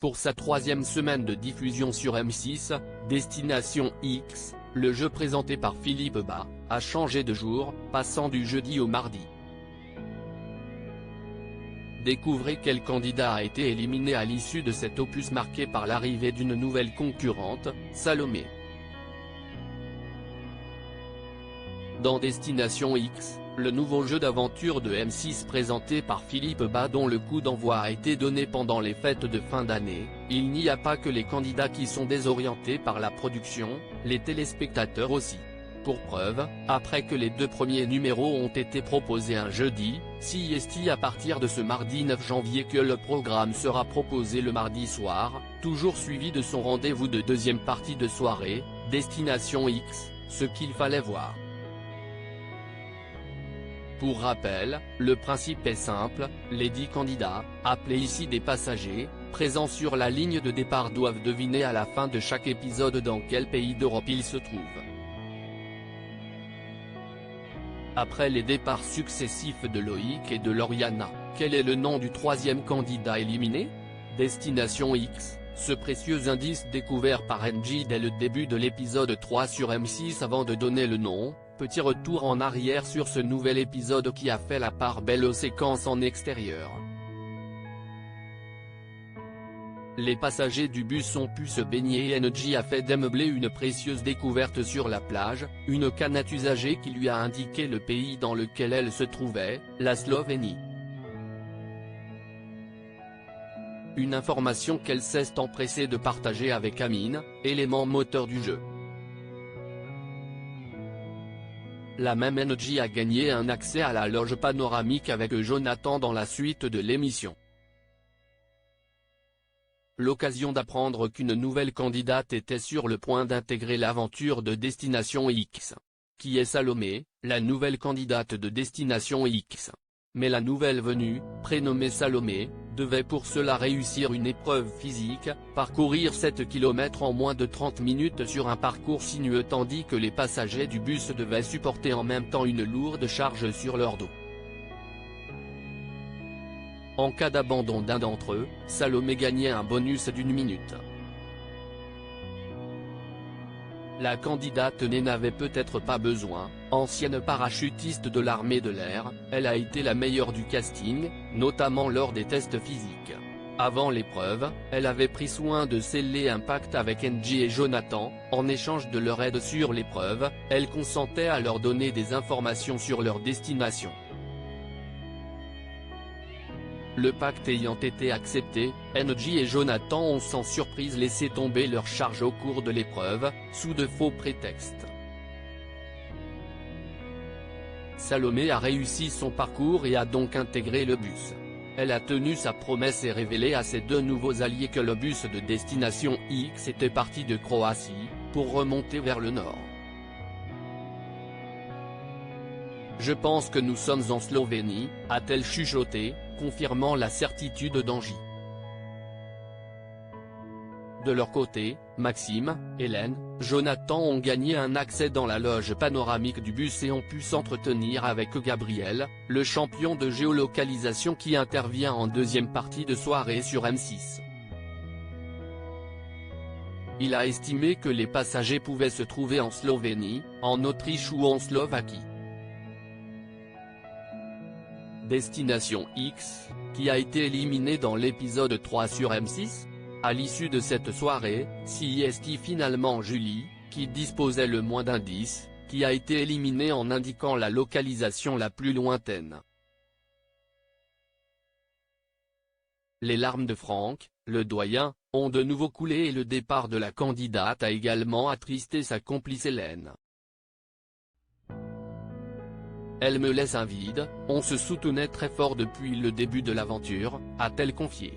Pour sa troisième semaine de diffusion sur M6, Destination X, le jeu présenté par Philippe Bas, a changé de jour, passant du jeudi au mardi. Découvrez quel candidat a été éliminé à l'issue de cet opus marqué par l'arrivée d'une nouvelle concurrente, Salomé. Dans Destination X, le nouveau jeu d'aventure de M6 présenté par Philippe Bas dont le coup d'envoi a été donné pendant les fêtes de fin d'année, il n'y a pas que les candidats qui sont désorientés par la production, les téléspectateurs aussi. Pour preuve, après que les 2 premiers numéros ont été proposés un jeudi, c'est à partir de ce mardi 9 janvier que le programme sera proposé le mardi soir, toujours suivi de son rendez-vous de deuxième partie de soirée, Destination X, ce qu'il fallait voir. Pour rappel, le principe est simple, les 10 candidats, appelés ici des passagers, présents sur la ligne de départ doivent deviner à la fin de chaque épisode dans quel pays d'Europe ils se trouvent. Après les départs successifs de Loïc et de Lauriana, quel est le nom du troisième candidat éliminé? Destination X, ce précieux indice découvert par NJ dès le début de l'épisode 3 sur M6 avant de donner le nom. Petit retour en arrière sur ce nouvel épisode qui a fait la part belle aux séquences en extérieur. Les passagers du bus ont pu se baigner et NJ a fait démeubler une précieuse découverte sur la plage, une canette usagée qui lui a indiqué le pays dans lequel elle se trouvait, la Slovénie. Une information qu'elle s'est empressée de partager avec Amine, élément moteur du jeu. La même NJ a gagné un accès à la loge panoramique avec Jonathan dans la suite de l'émission. L'occasion d'apprendre qu'une nouvelle candidate était sur le point d'intégrer l'aventure de Destination X. Qui est Salomé, la nouvelle candidate de Destination X. Mais la nouvelle venue, prénommée Salomé, devait pour cela réussir une épreuve physique, parcourir 7 km en moins de 30 minutes sur un parcours sinueux tandis que les passagers du bus devaient supporter en même temps une lourde charge sur leur dos. En cas d'abandon d'un d'entre eux, Salomé gagnait un bonus d'1 minute. La candidate n'avait peut-être pas besoin, ancienne parachutiste de l'armée de l'air, elle a été la meilleure du casting, notamment lors des tests physiques. Avant l'épreuve, elle avait pris soin de sceller un pacte avec NJ et Jonathan, en échange de leur aide sur l'épreuve, elle consentait à leur donner des informations sur leur destination. Le pacte ayant été accepté, NJ et Jonathan ont sans surprise laissé tomber leur charge au cours de l'épreuve, sous de faux prétextes. Salomé a réussi son parcours et a donc intégré le bus. Elle a tenu sa promesse et révélé à ses 2 nouveaux alliés que le bus de Destination X était parti de Croatie, pour remonter vers le nord. Je pense que nous sommes en Slovénie, a-t-elle chuchoté, confirmant la certitude d'Angie. De leur côté, Maxime, Hélène, Jonathan ont gagné un accès dans la loge panoramique du bus et ont pu s'entretenir avec Gabriel, le champion de géolocalisation qui intervient en deuxième partie de soirée sur M6. Il a estimé que les passagers pouvaient se trouver en Slovénie, en Autriche ou en Slovaquie. Destination X, qui a été éliminé dans l'épisode 3 sur M6. À l'issue de cette soirée, c'est finalement Julie, qui disposait le moins d'indices, qui a été éliminée en indiquant la localisation la plus lointaine. Les larmes de Franck, le doyen, ont de nouveau coulé et le départ de la candidate a également attristé sa complice Hélène. Elle me laisse un vide, on se soutenait très fort depuis le début de l'aventure, a-t-elle confié.